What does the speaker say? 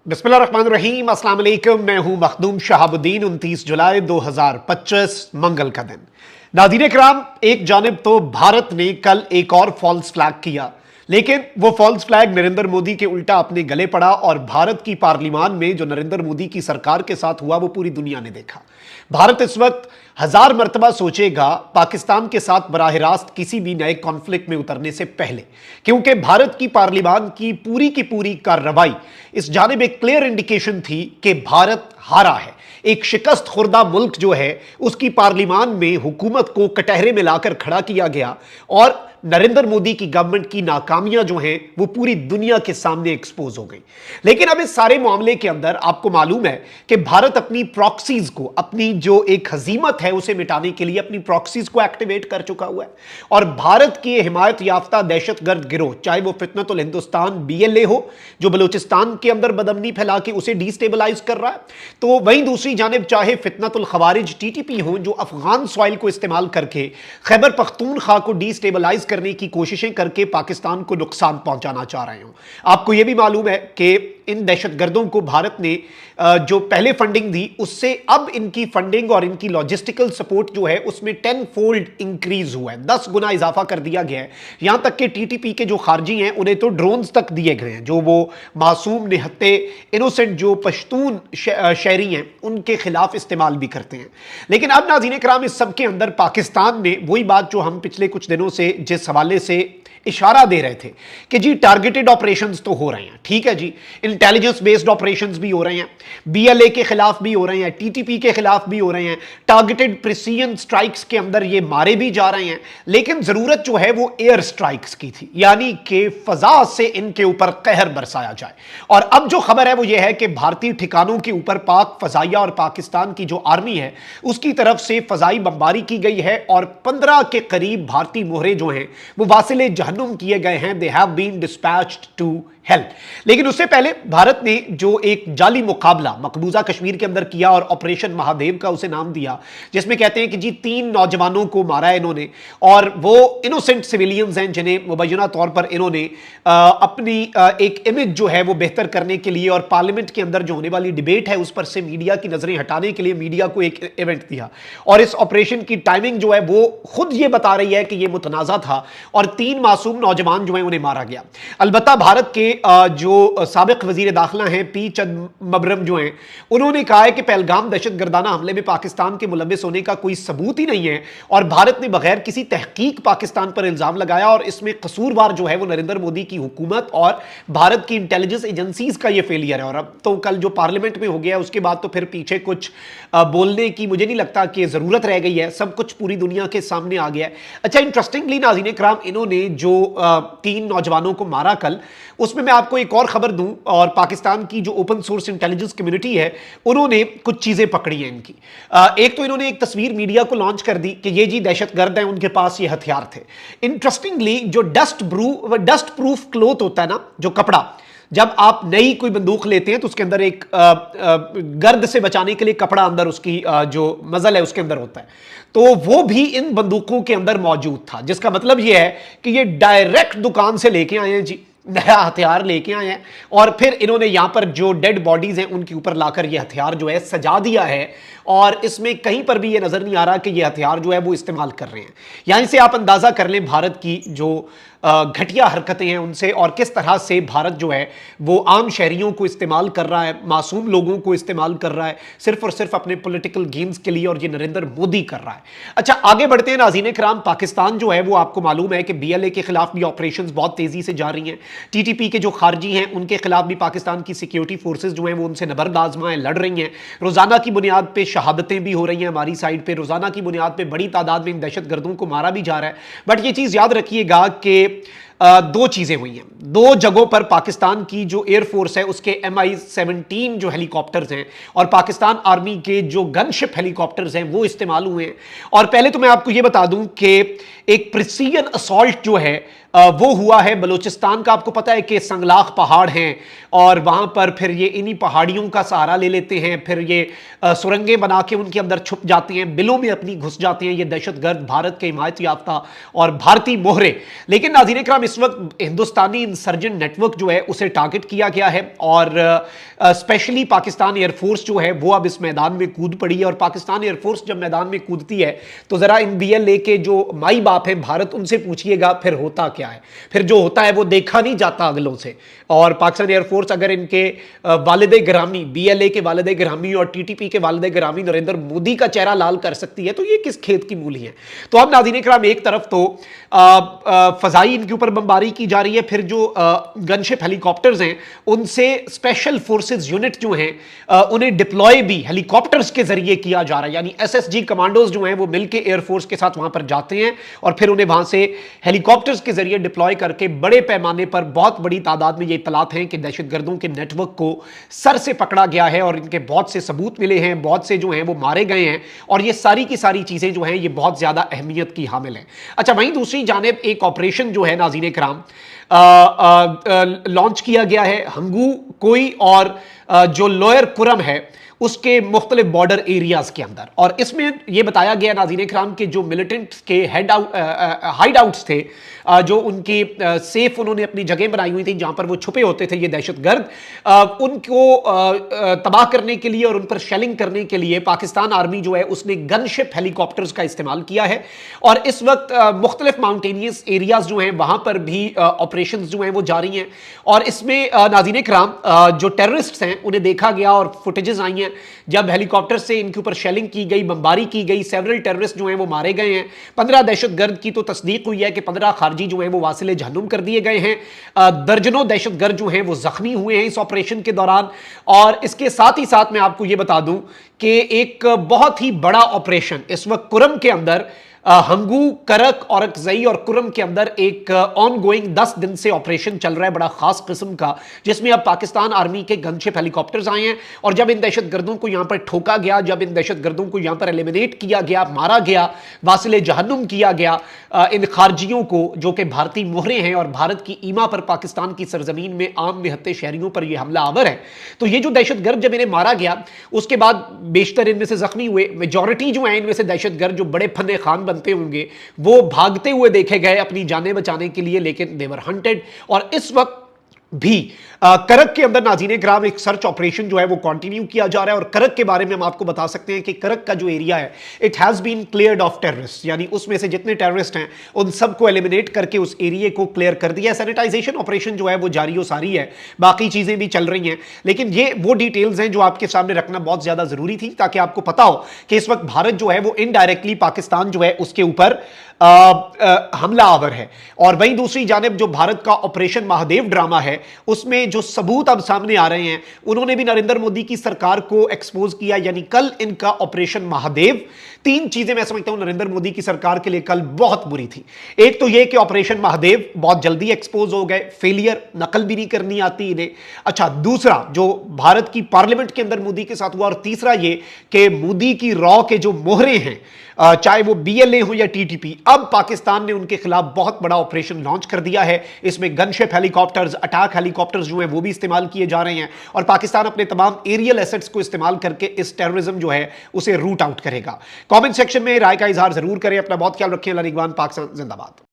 बिस्मिल्लाहिर्रहमानिर्रहीम, अस्सलाम वालेकुम। मैं हूं मखदूम शहाबुद्दीन। 29 जुलाई 2025 मंगल का दिन। नाज़रीन किराम, एक जानिब तो भारत ने कल एक और फॉल्स फ्लैग किया, लेकिन वो फॉल्स फ्लैग नरेंद्र मोदी के उल्टा अपने गले पड़ा और भारत की पार्लियामान में जो नरेंद्र मोदी की सरकार के साथ हुआ वो पूरी दुनिया ने देखा। भारत इस वक्त हजार मर्तबा सोचेगा पाकिस्तान के साथ बराह रास्त किसी भी नए कॉन्फ्लिक्ट में उतरने से पहले, क्योंकि भारत की पार्लियामान की पूरी कार्रवाई इस जानिब एक क्लियर इंडिकेशन थी कि भारत हारा है। एक शिकस्त खुर्दा मुल्क जो है उसकी पार्लियामान में हुकूमत को कटहरे में लाकर खड़ा किया गया और नरेंद्र मोदी की गवर्नमेंट की नाकामियां जो हैं वो पूरी दुनिया के सामने एक्सपोज हो गई। लेकिन अब इस सारे मामले के अंदर आपको मालूम है कि भारत अपनी प्रॉक्सीज को, अपनी जो एक हजीमत है उसे मिटाने के लिए अपनी प्रॉक्सीज को एक्टिवेट कर चुका हुआ है और भारत की हिमायत याफ्ता दहशतगर्द गिरोह, चाहे वो फितनतुल हिंदुस्तान BLA हो जो बलूचिस्तान के अंदर बदअमनी फैला के उसे डिस्टेबलाइज कर रहा है, तो वहीं दूसरी जानिब चाहे फितनतुल खवारिज TTP हो जो अफगान सॉइल को इस्तेमाल करके खैबर पख्तूनख्वा को डिस्टेबलाइज करने की कोशिशें करके पाकिस्तान को नुकसान पहुंचाना चाह रहे हो। आपको यह भी मालूम है कि इन दहशतगर्दों को भारत ने जो पहले फंडिंग दी उससे अब इनकी फंडिंग और इनकी लॉजिस्टिकल सपोर्ट जो है उसमें 10 फोल्ड इंक्रीज हुआ है, 10 गुना इजाफा कर दिया गया है। यहां तक कि TTP के जो खारजी हैं उन्हें तो ड्रोन्स तक दिए गए हैं जो वो मासूम निहत्ते इनोसेंट जो पश्तून शहरी हैं उनके खिलाफ इस्तेमाल भी करते हैं। लेकिन अब नाज़रीन किराम, इस सब के अंदर पाकिस्तान ने वही बात जो हम पिछले कुछ दिनों से जिस हवाले से इशारा दे रहे थे कि जी टारगेटेड ऑपरेशंस तो हो रहे हैं, ठीक है जी, इंटेलिजेंस बेस्ड ऑपरेशंस भी हो रहे हैं, BLA के खिलाफ भी हो रहे हैं, TTP के खिलाफ भी हो रहे हैं, टारगेटेड प्रिसीजन स्ट्राइक्स के अंदर ये मारे भी जा रहे हैं, लेकिन जरूरत जो है वो एयर स्ट्राइक्स की थी, यानी कि फजा से इनके ऊपर कहर बरसाया जाए। और अब जो खबर है वो ये है कि भारतीय ठिकानों के ऊपर पाक फजाइया और पाकिस्तान की जो आर्मी है उसकी तरफ से फजाई बमबारी की गई है और 15 के करीब भारतीय मोहरे जो हैं वो वासिले किए गए हैं। They have been dispatched to help. लेकिन उससे पहले भारत ने जो एक जाली मुकाबला मकबूजा कश्मीर के अंदर किया और ऑपरेशन महादेव का उसे नाम दिया, जिसमें कहते हैं कि जी 3 नौजवानों को मारा है इन्होंने और वो इनोसेंट सिविलियंस हैं जिन्हें मुबैना तौर पर इन्होंने अपनी एक इमेज जो है वो बेहतर करने के लिए और पार्लियामेंट के अंदर जो होने वाली डिबेट है उस पर से मीडिया की नजरें हटाने के लिए मीडिया को एक इवेंट दिया। और इस ऑपरेशन की टाइमिंग जो है वो खुद ये बता रही है कि ये मुतनाज़ा था और 3 मासूम नौजवान जो है उन्हें मारा गया। अलबत्ता भारत के जो साबिक वजीर दाखिला हैं P चिदंबरम जो हैं उन्होंने कहा है कि पहलगाम दहशतगर्दाना हमले में पाकिस्तान के मुलव्विस होने का कोई सबूत ही नहीं है और भारत ने बगैर किसी तहकीक पाकिस्तान पर इल्जाम लगाया और इसमें कसूरवार जो है वो नरेंद्र मोदी की हुकूमत और भारत की इंटेलिजेंस एजेंसीज का ये फेलियर है। और अब तो कल जो पार्लियामेंट में हो गया उसके बाद तो फिर पीछे कुछ बोलने की मुझे नहीं लगता कि जरूरत रह गई है, सब कुछ पूरी दुनिया के सामने आ गया है। अच्छा, इंटरेस्टिंगली नाज़रीन इकराम, इन्होंने जो 3 नौजवानों को मारा कल, उसमें मैं आपको एक और खबर दूं और पाकिस्तान की जो ओपन सोर्स इंटेलिजेंस कम्युनिटी है उन्होंने कुछ चीजें पकड़ी हैं इनकी। एक तो इन्होंने एक तस्वीर मीडिया को लॉन्च कर दी कि ये जी दहशतगर्द हैं, उनके पास ये हथियार थे। इंटरेस्टिंगली जो डस्ट प्रूफ क्लोथ होता है ना, जो कपड़ा, जब आप नई कोई बंदूक लेते हैं तो उसके अंदर एक गर्द से बचाने के लिए कपड़ा अंदर उसकी जो मजल है उसके अंदर होता है, तो वो भी इन बंदूकों के अंदर मौजूद था, जिसका मतलब ये है कि ये डायरेक्ट दुकान से लेके आए हैं जी, नया हथियार लेके आए हैं और फिर इन्होंने यहां पर जो डेड बॉडीज हैं उनके ऊपर लाकर ये हथियार जो है सजा दिया है और इसमें कहीं पर भी ये नजर नहीं आ रहा कि ये हथियार जो है वो इस्तेमाल कर रहे हैं। यहां से आप अंदाजा कर लें भारत की जो घटिया हरकतें हैं उनसे और किस तरह से भारत जो है वो आम शहरियों को इस्तेमाल कर रहा है, मासूम लोगों को इस्तेमाल कर रहा है सिर्फ और सिर्फ अपने पॉलिटिकल गेम्स के लिए, और ये नरेंद्र मोदी कर रहा है। अच्छा, आगे बढ़ते हैं नाज़रीन किराम। पाकिस्तान जो है वो आपको मालूम है कि BLA के खिलाफ भी ऑपरेशंस बहुत तेजी से जा रही हैं। TTP के जो खारजी हैं उनके खिलाफ भी पाकिस्तान की सिक्योरिटी फोर्सेज जो हैं वो उनसे नबर्द आजमाएं लड़ रही हैं। रोजाना की बुनियाद पर शहादतें भी हो रही हैं हमारी साइड पर, रोजाना की बुनियाद पर बड़ी तादाद में इन दहशतगर्दों को मारा भी जा रहा है। बट ये चीज़ याद रखिएगा कि 2 चीजें हुई हैं। 2 जगहों पर पाकिस्तान की जो एयरफोर्स है उसके MI-17 जो हेलीकॉप्टर्स हैं और पाकिस्तान आर्मी के जो गनशिप हेलीकॉप्टर्स हैं वो इस्तेमाल हुए हैं। और पहले तो मैं आपको ये बता दूं कि एक प्रिसीजन असॉल्ट जो है वो हुआ है बलूचिस्तान का। आपको पता है कि संगलाख पहाड़ हैं और वहां पर फिर ये इन्हीं पहाड़ियों का सहारा ले लेते हैं, फिर ये सुरंगें बना के उनके अंदर छुप जाते हैं, बिलों में अपनी घुस जाते हैं ये दहशतगर्द भारत के हिमायत याफ्ता और भारतीय मोहरे। लेकिन नाज़रीन इकराम, इस वक्त हिंदुस्तानी इंसर्जेंट नेटवर्क जो है उसे टारगेट किया गया है और स्पेशली पाकिस्तान एयरफोर्स जो है वो अब इस मैदान में कूद पड़ी है। और पाकिस्तान एयरफोर्स जब मैदान में कूदती है तो जरा इन बीएलए के जो माई बाप हैं भारत, उनसे पूछिएगा फिर होता क्या है। फिर जो होता है वो देखा नहीं जाता अगलों से। और पाकिस्तान एयरफोर्स अगर इनके वालिद गिरामी, बीएलए के वालिद गिरामी और टीटीपी के वालिद गिरामी नरेंद्र मोदी का चेहरा लाल कर सकती है तो ये किस खेत की मूली है। तो अब नाज़रीन इकराम, एक तरफ तो फजाई इनके ऊपर बमबारी की जा रही है, फिर जो गनशिप हेलीकॉप्टर्स हैं उनसे स्पेशल फोर्सेस यूनिट जो हैं उन्हें डिप्लॉय भी हेलीकॉप्टर्स के जरिए किया जा रहा है। यानी एसएसजी कमांडोज जो हैं वो मिलकर एयरफोर्स के साथ वहां पर जाते हैं और फिर उन्हें वहां से हेलीकॉप्टर्स के जरिए डिप्लॉय करके बड़े पैमाने पर बहुत बड़ी तादाद में ये इत्तलात हैं कि दहशतगर्दों के नेटवर्क को सर से पकड़ा गया है और इनके बहुत से सबूत मिले हैं, बहुत से जो हैं वो मारे गए हैं और ये सारी की सारी चीजें जो हैं ये बहुत ज्यादा अहमियत की हामिल हैं। अच्छा, वहीं दूसरी जानिब एक ऑपरेशन जो है नाज़रीन इकराम लॉन्च किया गया है हंगू कोई और जो लोअर कुरम है उसके मुख्तलिफ बॉर्डर एरियाज के अंदर। और इसमें यह बताया गया नाज़रीन इकराम के जो मिलिटेंट्स के हाइड आउट्स थे, जो उनकी सेफ उन्होंने अपनी जगह बनाई हुई थी जहां पर वो छुपे होते थे ये दहशतगर्द, उनको तबाह करने के लिए और उन पर शेलिंग करने के लिए पाकिस्तान आर्मी जो है उसने गनशिप हेलीकॉप्टर्स का इस्तेमाल किया है। और इस वक्त मुख्तलिफ माउंटेनियस एरियाज जो हैं वहां पर भी ऑपरेशन जो हैं वो जारी हैं। और इसमें नाज़रीन इकराम जो टेररिस्ट हैं उन्हें देखा गया और फुटेजेस आई हैं जब हेलीकॉप्टर से इनके ऊपर शेलिंग की गई, बमबारी की गई, सेवरल टेररिस्ट जो हैं वो मारे गए हैं। 15 दहशतगर्द की तो तस्दीक हुई है कि 15 खारजी जो हैं वो वासिले जहन्नुम कर दिए गए हैं। दर्जनों दहशतगर्द जो हैं वो जख्मी हुए हैं इस ऑपरेशन के दौरान। और इसके साथ ही साथ मैं आपको ये बता दूं कि एक बहुत ही बड़ा ऑपरेशन इस वक्त कुरम के अंदर हंगू, करक और अकजई और कुरम के अंदर एक ऑन गोइंग 10 दिन से ऑपरेशन चल रहा है बड़ा खास किस्म का, जिसमें अब पाकिस्तान आर्मी के गनशिप हेलीकॉप्टर्स आए हैं। और जब इन दहशतगर्दों को यहां पर ठोका गया, जब इन दहशतगर्दों को यहां पर एलिमिनेट किया गया, मारा गया, वासिले जहन्नुम किया गया इन खारजियों को जो कि भारतीय मोहरे हैं और भारत की ईमा पर पाकिस्तान की सरजमीन में आम निहत्ते शहरियों पर यह हमला आवर है। तो ये जो दहशतगर्द जब इन्हें मारा गया उसके बाद बेशतर इनमें से जख्मी हुए, मेजॉरिटी जो है इनमें से दहशतगर्द जो बड़े फन्ने खान बनते होंगे वो भागते हुए देखे गए अपनी जानें बचाने के लिए, लेकिन दे वर हंटेड। और इस वक्त भी करक के अंदर नाज़रीन इकराम एक सर्च ऑपरेशन जो है वो कंटिन्यू किया जा रहा है। और करक के बारे में हम आपको बता सकते हैं कि करक का जो एरिया है it has been cleared of terrorist, यानी उसमें से जितने टेररिस्ट हैं उन सबको एलिमिनेट करके उस एरिया को क्लियर कर दिया है। सैनिटाइजेशन ऑपरेशन जो है वो जारी सारी है, बाकी चीजें भी चल रही हैं, लेकिन ये वो डिटेल्स हैं जो आपके सामने रखना बहुत ज्यादा जरूरी थी ताकि आपको पता हो कि इस वक्त भारत जो है वो इनडायरेक्टली पाकिस्तान जो है उसके ऊपर हमला आवर है। और वहीं दूसरी जानिब जो भारत का ऑपरेशन महादेव ड्रामा है उसमें जो सबूत अब सामने आ रहे हैं उन्होंने भी नरेंद्र मोदी की सरकार को एक्सपोज किया। यानी कल इनका ऑपरेशन महादेव, 3 चीजें मैं समझता हूं नरेंद्र मोदी की सरकार के लिए कल बहुत बुरी थी। एक तो यह कि ऑपरेशन महादेव बहुत जल्दी एक्सपोज हो गए, फेलियर, नकल भी नहीं करनी आती इन्हें। अच्छा, दूसरा जो भारत की पार्लियामेंट के अंदर मोदी के साथ हुआ, और तीसरा यह कि मोदी की रॉ के जो मोहरे हैं चाहे वो बीएलए हो या टीटीपी, अब पाकिस्तान ने उनके खिलाफ बहुत बड़ा ऑपरेशन लॉन्च कर दिया है। इसमें गनशिप हेलीकॉप्टर्स, अटैक हेलीकॉप्टर्स जो हैं वो भी इस्तेमाल किए जा रहे हैं और पाकिस्तान अपने तमाम एरियल एसेट्स को इस्तेमाल करके इस टेररिज्म जो है उसे रूट आउट करेगा। कमेंट सेक्शन में राय का इजहार जरूर करें। अपना बहुत ख्याल रखें। अल्लाह निगहबान। पाकिस्तान जिंदाबाद।